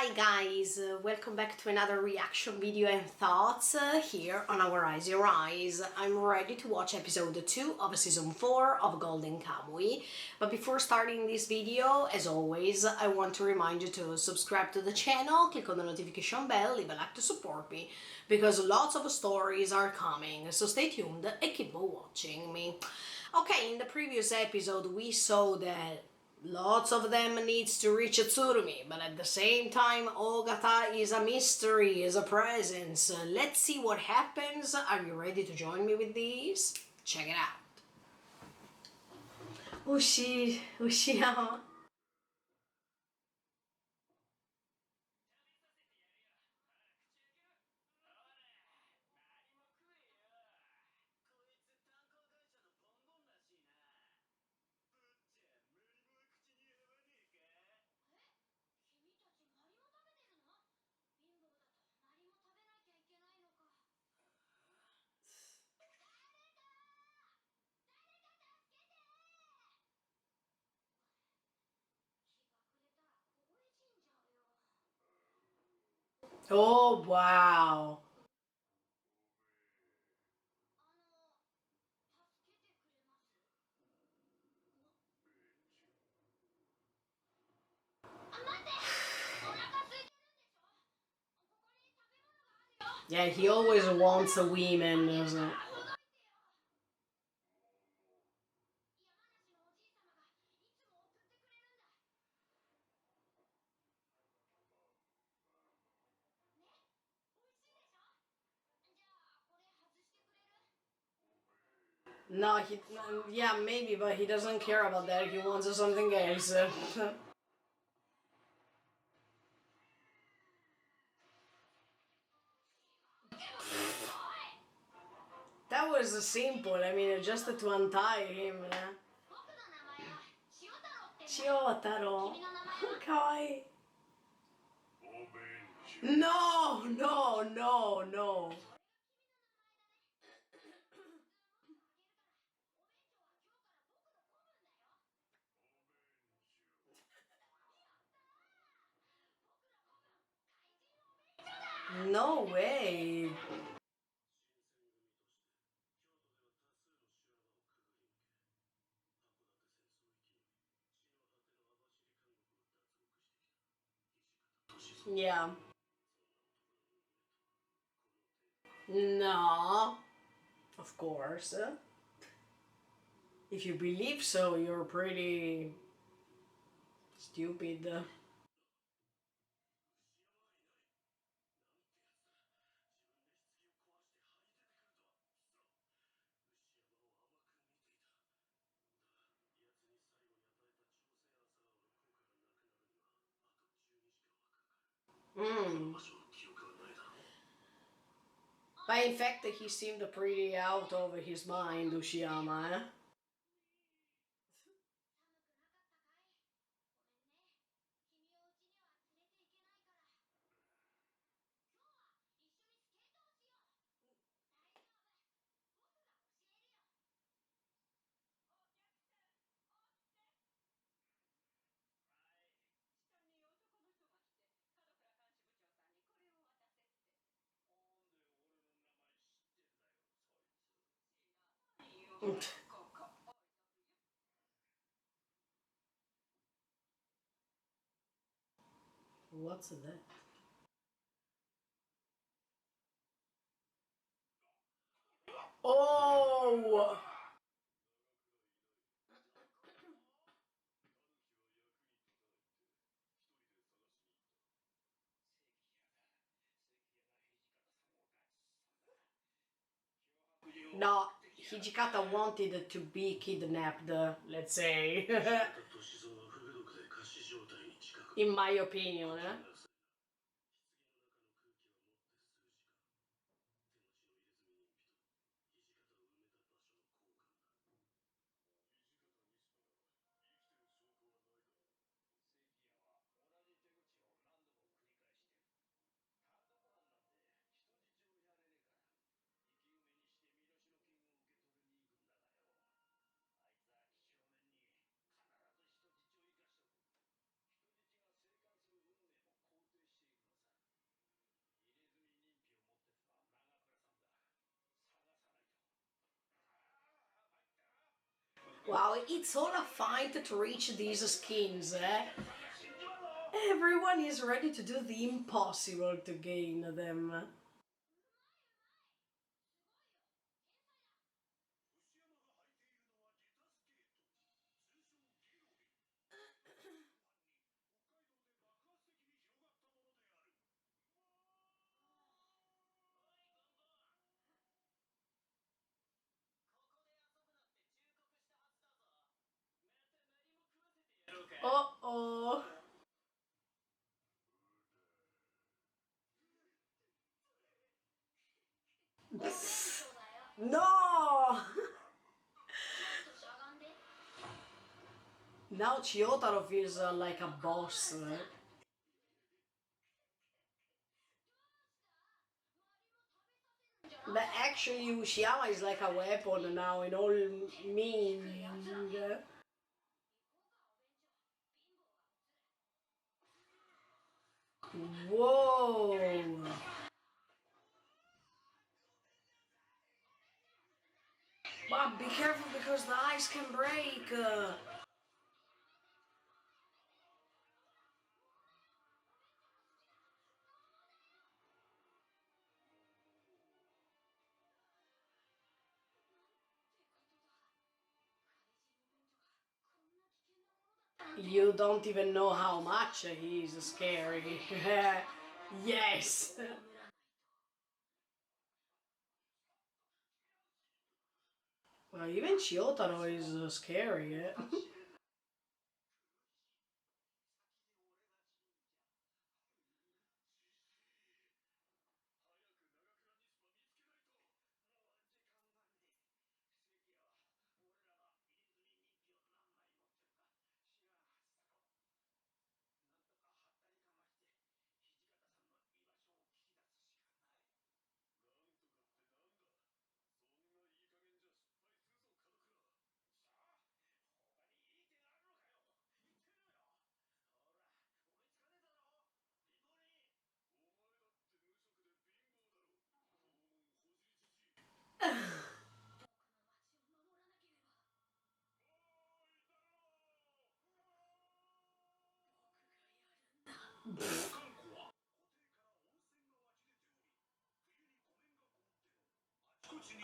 Hi guys, welcome back to another reaction video and thoughts here on our Eyes Your Eyes. I'm ready to watch episode 2 of season 4 of Golden Kamuy. But before starting this video, as always, I want to remind you to subscribe to the channel, click on the notification bell, leave a like to support me, because lots of stories are coming, so stay tuned and keep watching me. Okay, in the previous episode we saw that lots of them needs to reach Tsurumi, but at the same time Ogata is a mystery, is a presence. Let's see what happens. Are you ready to join me with these? Check it out. Ushiyama. Oh wow. Yeah, he always wants a woman, doesn't it? No, yeah, maybe, but he doesn't care about that. He wants something else. That was simple. I mean, just to untie him. Shiotaro. Kawaii. No, no, no, no. No way. Yeah. No. Of course. If you believe so, you're pretty stupid. Mm. But in fact, he seemed pretty out of his mind, Ushiyama. What's that? Oh! No, Hijikata wanted to be kidnapped, let's say. In my opinion. Wow, it's all a fight to reach these skins, eh? Everyone is ready to do the impossible to gain them. Uh-oh. No! Now Chiyotaro feels like a boss. But actually, Ushiyama is like a weapon now in all meaning. Whoa! But be careful because the ice can break. You don't even know how much he's scary. Yes! Well, even Chiyotaro is scary.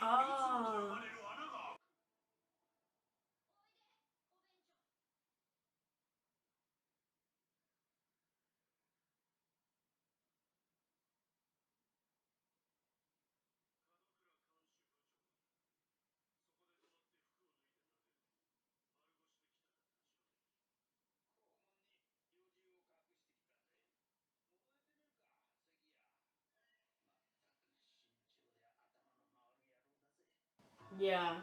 Ah. Yeah.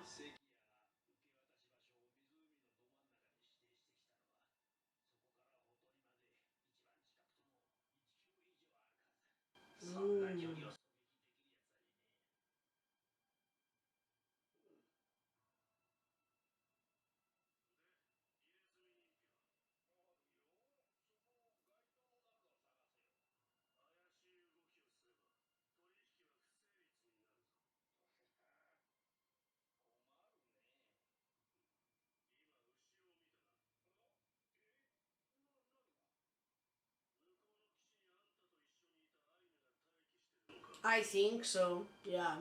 Mm. I think so, yeah.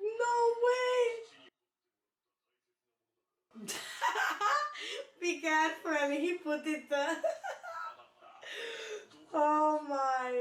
No way! Be careful, he put it. Oh my.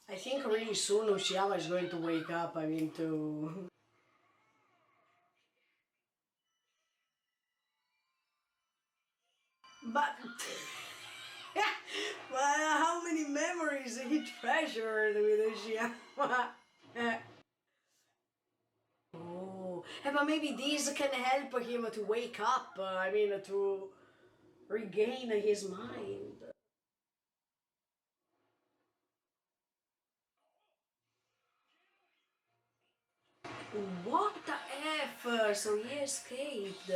I think really soon Ushiyama is going to wake up, I mean, to. But. But how many memories he treasured with Ushiyama? Oh, But maybe these can help him to wake up. I mean, to regain his mind. What the F? So he escaped.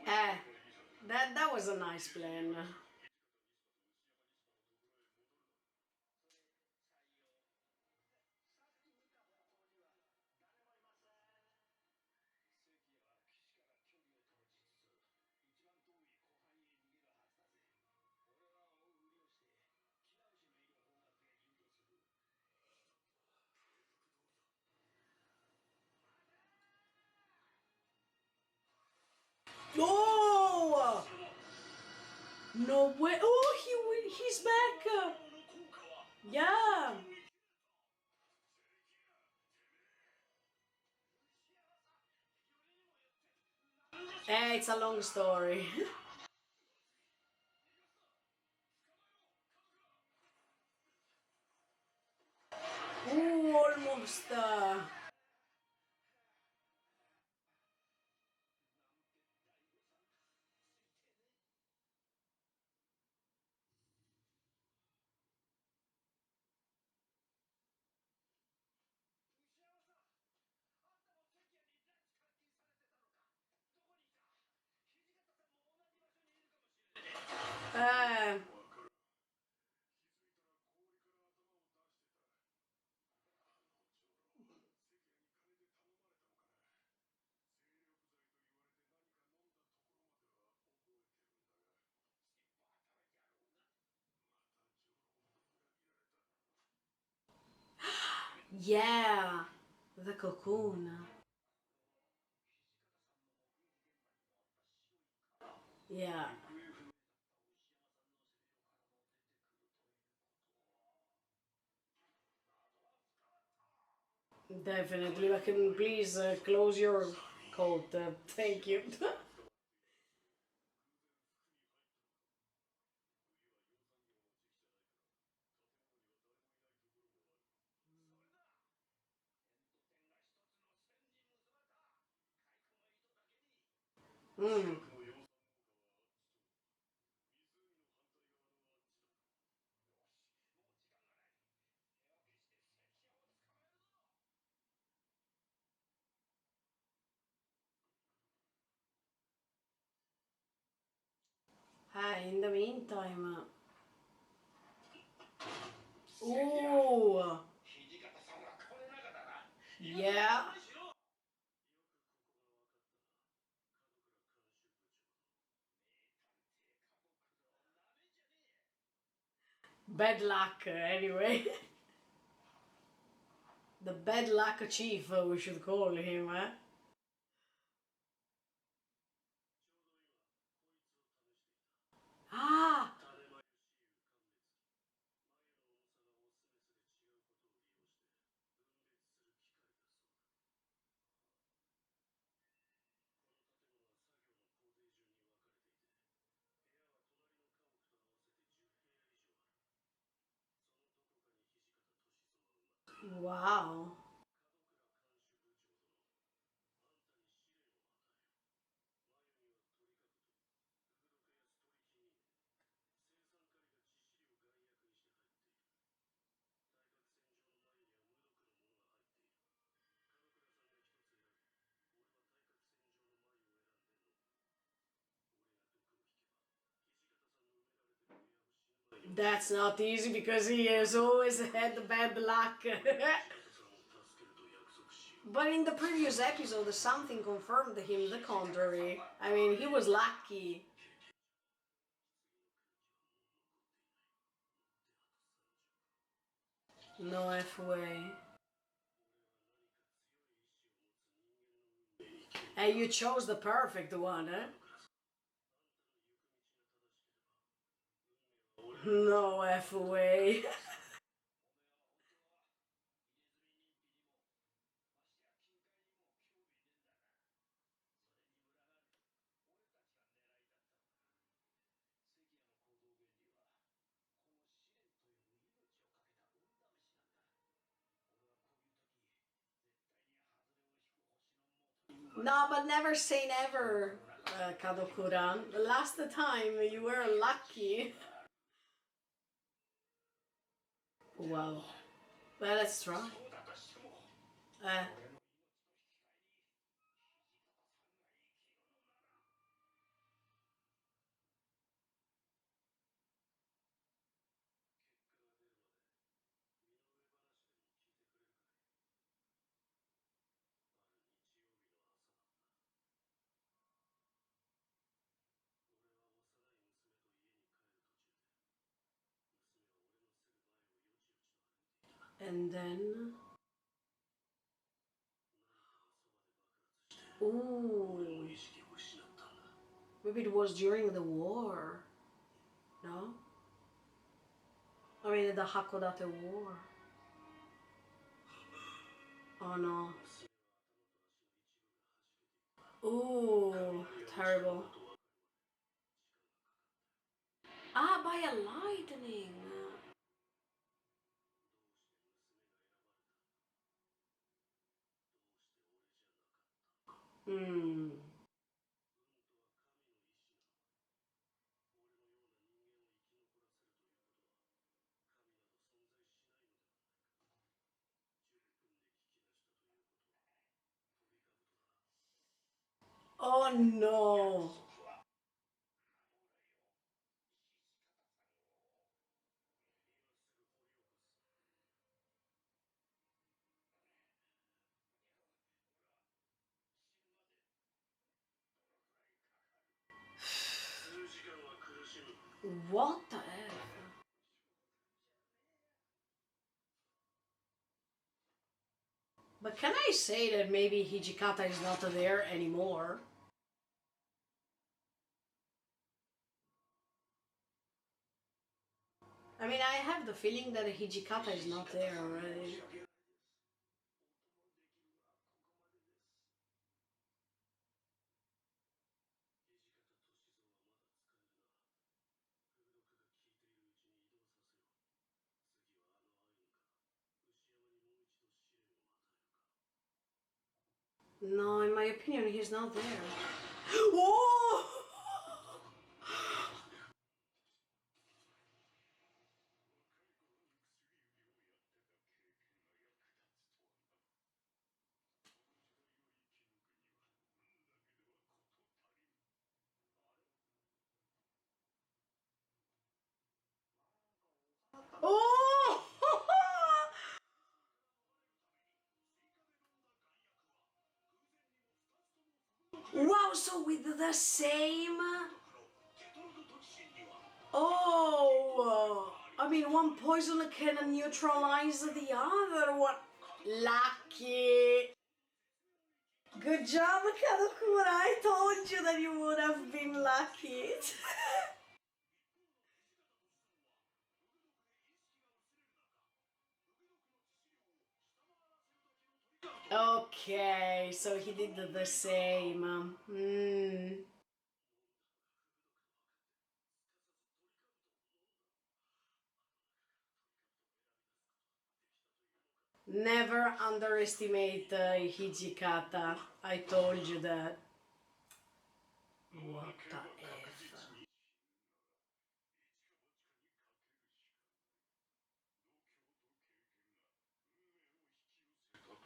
Eh, that was a nice plan. Oh! No way! Oh, he's back! Yeah! It's a long story. Ooh, almost. Uh, yeah, the cocoon. Yeah, definitely. But can please close your coat? Thank you. Mm. Hi, in the meantime. Ooh, yeah. Bad luck, anyway. The bad luck chief, we should call him, eh? Ah! Wow. That's not easy because he has always had bad luck. But in the previous episode, something confirmed him the contrary. I mean, he was lucky. No F way. And you chose the perfect one, eh? No F way. No, but never say never, Kadokura. The last time you were lucky. Wow. Well, let's try. Uh, and then. Ooh. Maybe it was during the war. No? I mean, the Hakodate War. Oh no. Ooh, terrible. Ah, by a lightning. Hmm. Oh no. What the F? But can I say that maybe Hijikata is not there anymore? I mean, I have the feeling that Hijikata is not there already. No, in my opinion, he's not there. Oh! Oh! Wow, so with the same. Oh! I mean, one poison can neutralize the other one. Lucky! Good job, Kadokura. I told you that you would have been lucky. Okay, so he did the same. Hmm. Never underestimate Hijikata. I told you that. What the F?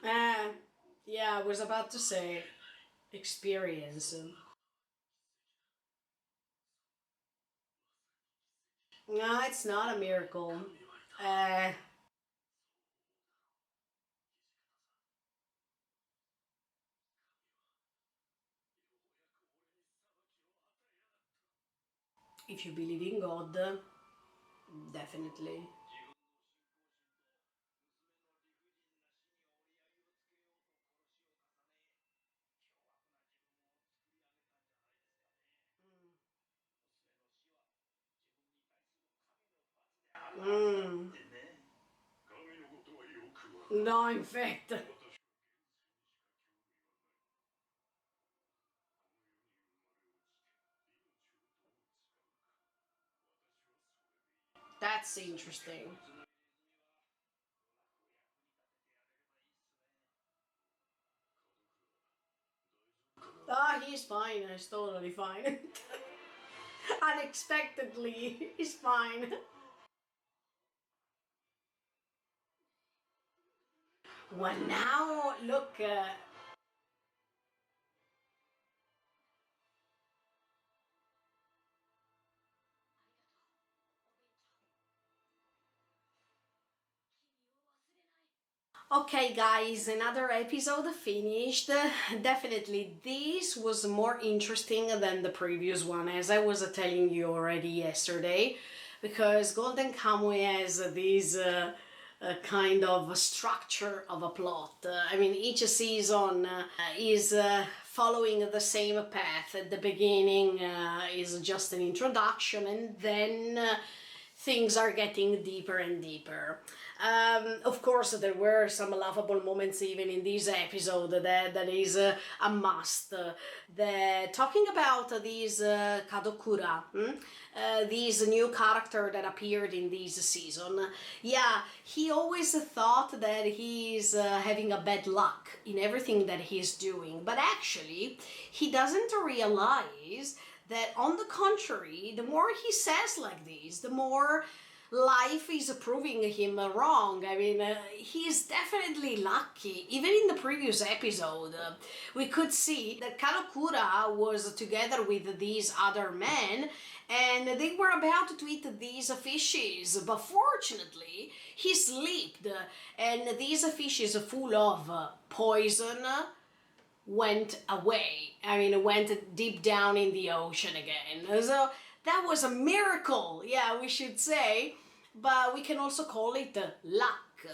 Ah, yeah, I was about to say experience. No, it's not a miracle. Uh, if you believe in God, definitely. Mm. No, in fact. That's interesting. he's fine. He's totally fine. Unexpectedly, he's fine. Well, now look. Okay, guys, another episode finished. Definitely, this was more interesting than the previous one, as I was telling you already yesterday, because Golden Kamuy has this kind of structure of a plot. I mean, each season is following the same path. At the beginning is just an introduction, and then things are getting deeper and deeper. Of course, there were some laughable moments even in this episode that is a must. Talking about this Kadokura, this new character that appeared in this season, yeah, he always thought that he's having a bad luck in everything that he's doing, but actually, he doesn't realize that on the contrary, the more he says like this, the more life is proving him wrong. I mean, he's definitely lucky. Even in the previous episode, we could see that Kalokura was together with these other men and they were about to eat these fishes, but fortunately he slipped and these fishes full of poison went away. I mean, it went deep down in the ocean again. So that was a miracle, yeah, we should say, but we can also call it luck.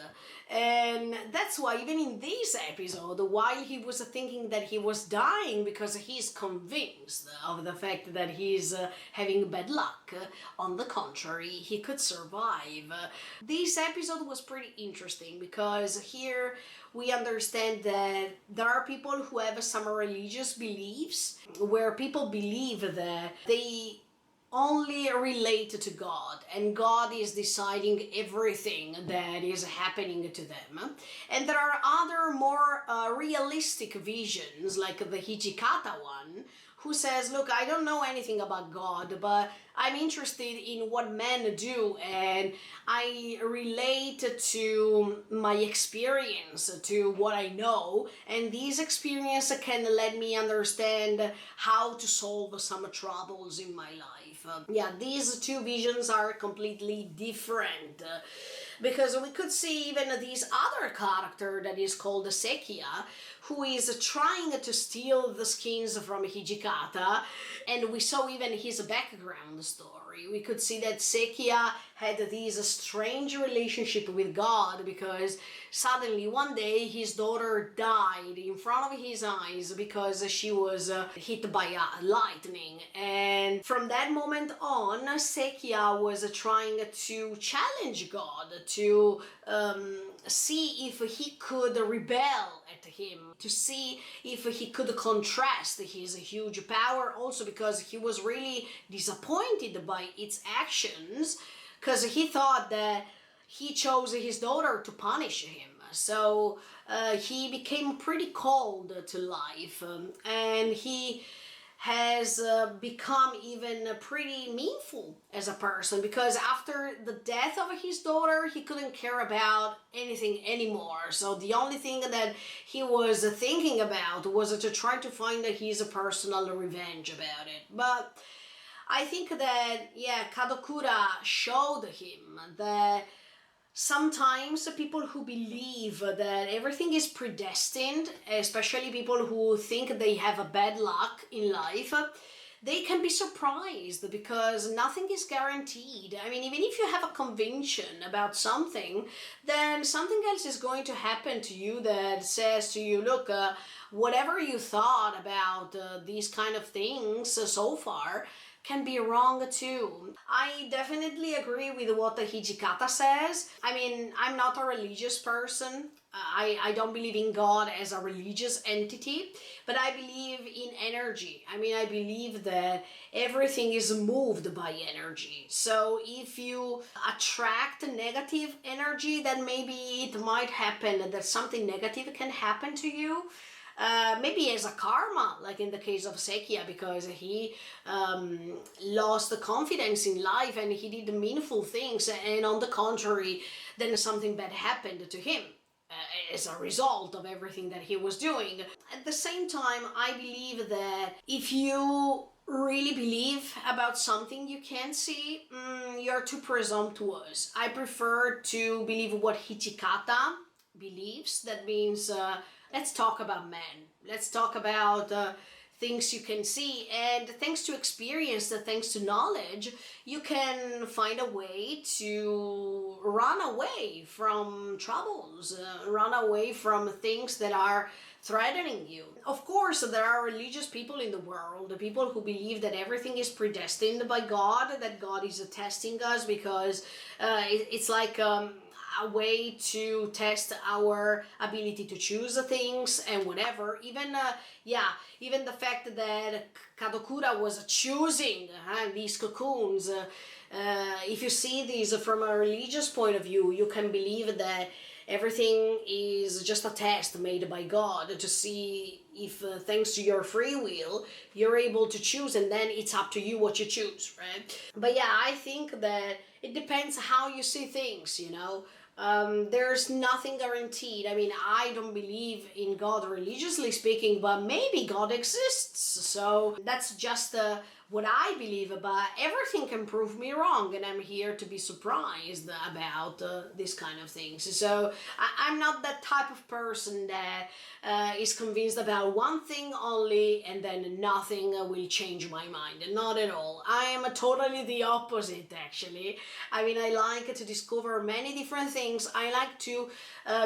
And that's why even in this episode, while he was thinking that he was dying because he's convinced of the fact that he's having bad luck, on the contrary, he could survive. This episode was pretty interesting because here we understand that there are people who have some religious beliefs where people believe that they only relate to God and God is deciding everything that is happening to them. And there are other more realistic visions like the Hijikata one who says, look, I don't know anything about God, but I'm interested in what men do and I relate to my experience, to what I know, and this experience can let me understand how to solve some troubles in my life. Yeah, these two visions are completely different. Because we could see even this other character that is called Sekia, who is trying to steal the skins from Hijikata, and we saw even his background story. We could see that Sekia had this strange relationship with God because suddenly one day his daughter died in front of his eyes because she was hit by lightning, and from that moment on Sekia was trying to challenge God to see if he could rebel at him, to see if he could contrast his huge power, also because he was really disappointed by its actions, because he thought that he chose his daughter to punish him. So he became pretty cold to life, and he has become even pretty meaningful as a person, because after the death of his daughter he couldn't care about anything anymore. So the only thing that he was thinking about was to try to find his personal revenge about it. But I think that, yeah, Kadokura showed him that sometimes people who believe that everything is predestined, especially people who think they have a bad luck in life, they can be surprised because nothing is guaranteed. I mean, even if you have a conviction about something, then something else is going to happen to you that says to you, look, whatever you thought about these kind of things so far can be wrong too. I definitely agree with what the Hijikata says. I mean, I'm not a religious person. I don't believe in God as a religious entity, but I believe in energy. I mean, I believe that everything is moved by energy. So if you attract negative energy, then maybe it might happen that something negative can happen to you. maybe as a karma, like in the case of Sekia, because he lost the confidence in life and he did meaningful things, and on the contrary, then something bad happened to him as a result of everything that he was doing. At the same time, I believe that if you really believe about something you can't see, you're too presumptuous. I prefer to believe what Hichikata believes. That means let's talk about men. Let's talk about things you can see, and thanks to experience, thanks to knowledge, you can find a way to run away from troubles, run away from things that are threatening you. Of course, there are religious people in the world, people who believe that everything is predestined by God, that God is testing us because it's like a way to test our ability to choose things and whatever. Even the fact that Kadokura was choosing these cocoons. If you see these from a religious point of view, you can believe that everything is just a test made by God to see if, thanks to your free will, you're able to choose, and then it's up to you what you choose, right? But yeah, I think that it depends how you see things, you know. There's nothing guaranteed. I mean, I don't believe in God religiously speaking, but maybe God exists. So that's just what I believe, but everything can prove me wrong, and I'm here to be surprised about this kind of things. So I'm not that type of person that is convinced about one thing only and then nothing will change my mind. Not at all. I am totally the opposite, actually. I mean, I like to discover many different things. I like to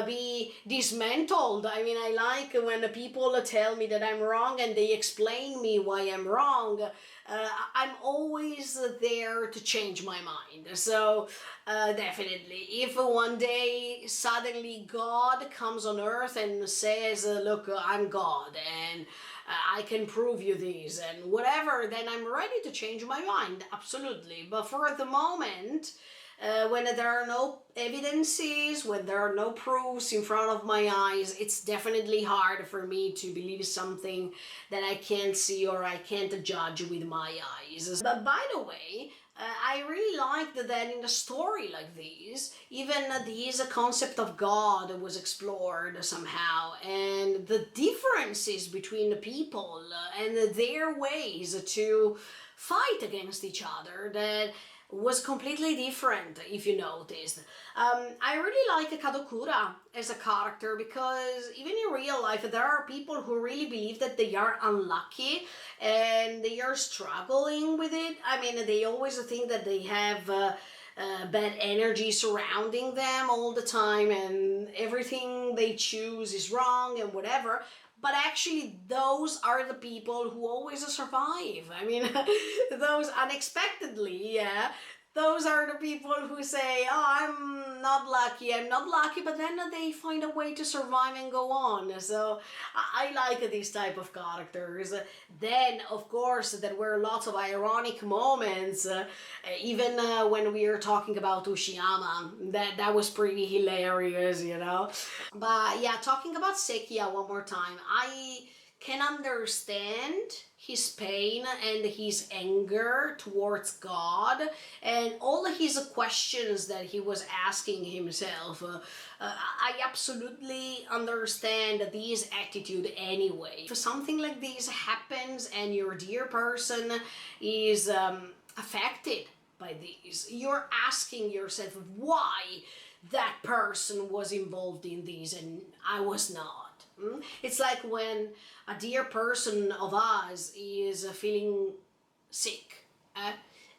be dismantled. I mean, I like when people tell me that I'm wrong and they explain me why I'm wrong. I'm always there to change my mind. So definitely, if one day suddenly God comes on earth and says, look, I'm God and I can prove you this and whatever, then I'm ready to change my mind, absolutely. But for the moment, when there are no evidences, when there are no proofs in front of my eyes, it's definitely hard for me to believe something that I can't see or I can't judge with my eyes. But by the way, I really liked that in a story like this, even this concept of God was explored somehow, and the differences between the people and their ways to fight against each other, that was completely different, if you noticed. I really like Kadokura as a character because even in real life there are people who really believe that they are unlucky and they are struggling with it. I mean, they always think that they have bad energy surrounding them all the time and everything they choose is wrong and whatever. But actually, those are the people who always survive. I mean, those unexpectedly, yeah. Those are the people who say, oh, I'm not lucky, but then they find a way to survive and go on. So I like these type of characters. Then, of course, there were lots of ironic moments, even when we were talking about Ushiyama. That was pretty hilarious, you know. But yeah, talking about Sekia one more time, I can understand his pain and his anger towards God and all his questions that he was asking himself. I absolutely understand this attitude anyway. If something like this happens and your dear person is affected by this, you're asking yourself why that person was involved in this and I was not. It's like when a dear person of us is feeling sick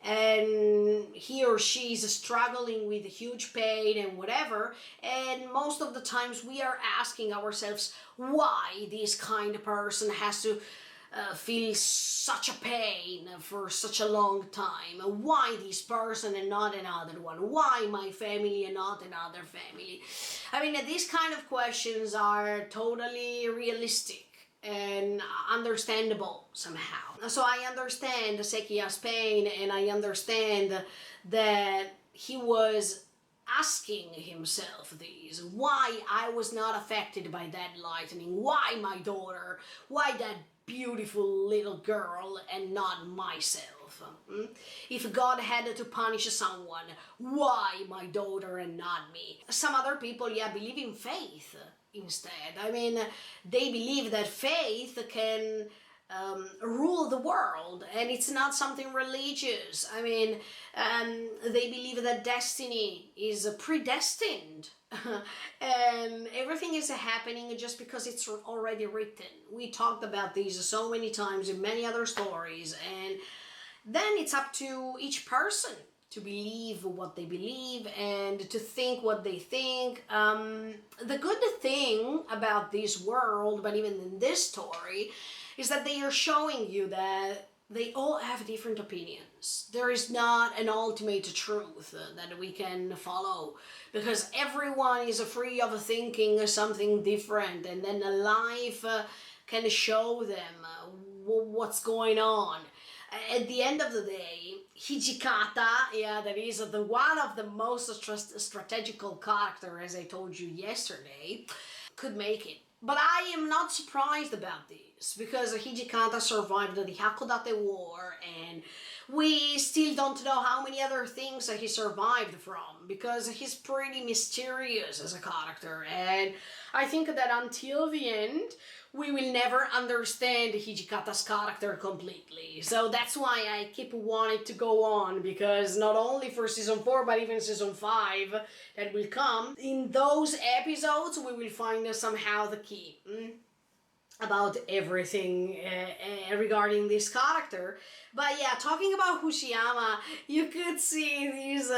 and he or she is struggling with huge pain and whatever, and most of the times we are asking ourselves why this kind of person has to feel such a pain for such a long time. Why this person and not another one? Why my family and not another family? I mean, these kind of questions are totally realistic and understandable somehow. So I understand Sekiya's pain and I understand that he was asking himself these. Why I was not affected by that lightning? Why my daughter? Why that beautiful little girl and not myself? If God had to punish someone, why my daughter and not me? Some other people, believe in faith instead. I mean, they believe that faith can rule the world, and it's not something religious. I mean, they believe that destiny is predestined. And everything is happening just because it's already written. We talked about these so many times in many other stories, and then it's up to each person to believe what they believe and to think what they think. The good thing about this world, but even in this story, is that they are showing you that they all have different opinions. There is not an ultimate truth that we can follow, because everyone is free of thinking something different, and then life can show them what's going on. At the end of the day, Hijikata, that is the one of the most strategical character, as I told you yesterday, could make it. But I am not surprised about this, because Hijikata survived the Hakodate War, and we still don't know how many other things he survived from, because he's pretty mysterious as a character, and I think that until the end, we will never understand Hijikata's character completely. So that's why I keep wanting to go on, because not only for season 4, but even season 5 that will come, in those episodes we will find somehow the key about everything regarding this character. But talking about Ushiyama, you could see these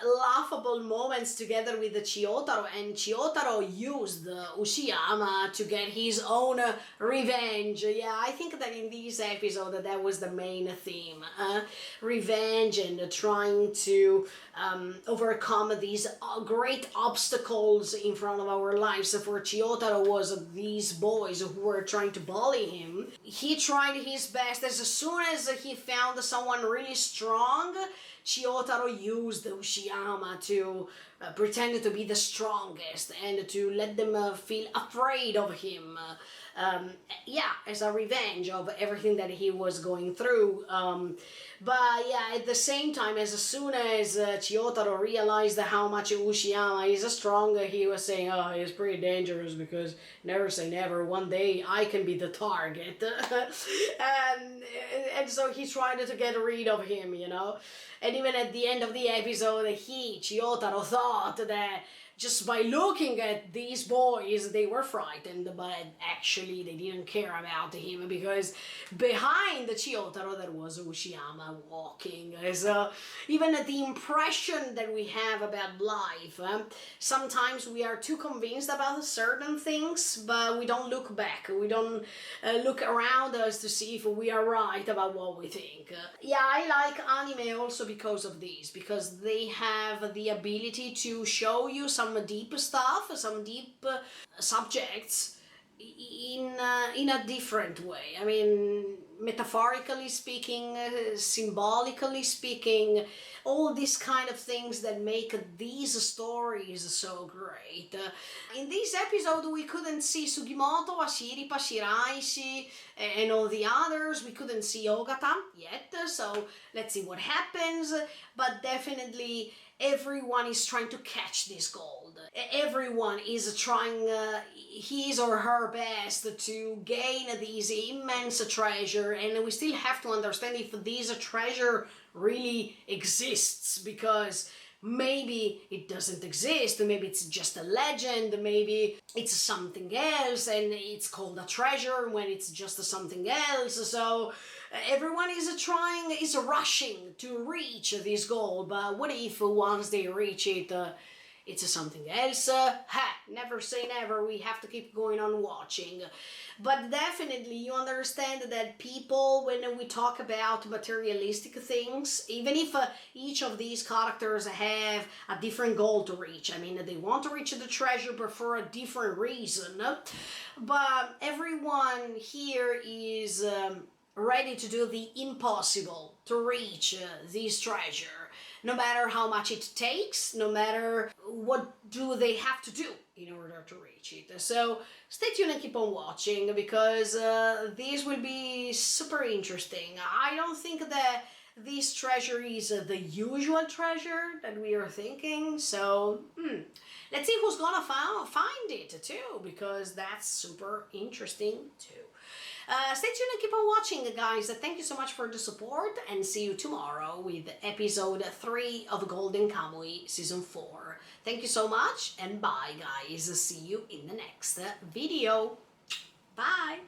laughable moments together with the Chiyotaro, and Chiyotaro used Ushiyama to get his own revenge. I think that in this episode that was the main theme. Revenge and trying to overcome these great obstacles in front of our lives. For Chiyotaro was these boys who were trying to bully him. He tried his best. As soon as he found someone really strong, Chiyotaro used Ushiyama to pretend to be the strongest and to let them feel afraid of him. As a revenge of everything that he was going through. But at the same time, as soon as Chiyotaro realized how much Ushiyama is strong, he was saying, oh, he's pretty dangerous, because never say never, one day I can be the target. and so he tried to get rid of him, And even at the end of the episode, Chiyotaro, thought that just by looking at these boys, they were frightened, but actually they didn't care about him, because behind Chiyotaro there was Ushiyama walking. So even the impression that we have about life, sometimes we are too convinced about certain things, but we don't look back. We don't look around us to see if we are right about what we think. I like anime also because of this, because they have the ability to show you some deep stuff, some deep subjects in a different way. I mean, metaphorically speaking, symbolically speaking, all these kind of things that make these stories so great. In this episode, we couldn't see Sugimoto, Ashiripa, Shiraishi, and all the others. We couldn't see Ogata yet, so let's see what happens. But definitely everyone is trying to catch this gold. Everyone is trying his or her best to gain this immense treasure, and we still have to understand if this treasure really exists, because maybe it doesn't exist, maybe it's just a legend, maybe it's something else and it's called a treasure when it's just something else. So everyone is rushing to reach this goal, but what if once they reach it, it's something else? Never say never, we have to keep going on watching. But definitely you understand that people, when we talk about materialistic things, even if each of these characters have a different goal to reach, I mean, they want to reach the treasure but for a different reason, but everyone here is ready to do the impossible to reach this treasure, no matter how much it takes, no matter what do they have to do in order to reach it. So stay tuned and keep on watching, because this will be super interesting. I don't think that this treasure is the usual treasure that we are thinking, so let's see who's gonna find it too, because that's super interesting too. Stay tuned and keep on watching, guys. Thank you so much for the support, and see you tomorrow with episode 3 of Golden Kamuy season 4. Thank you so much, and bye, guys. See you in the next video. Bye.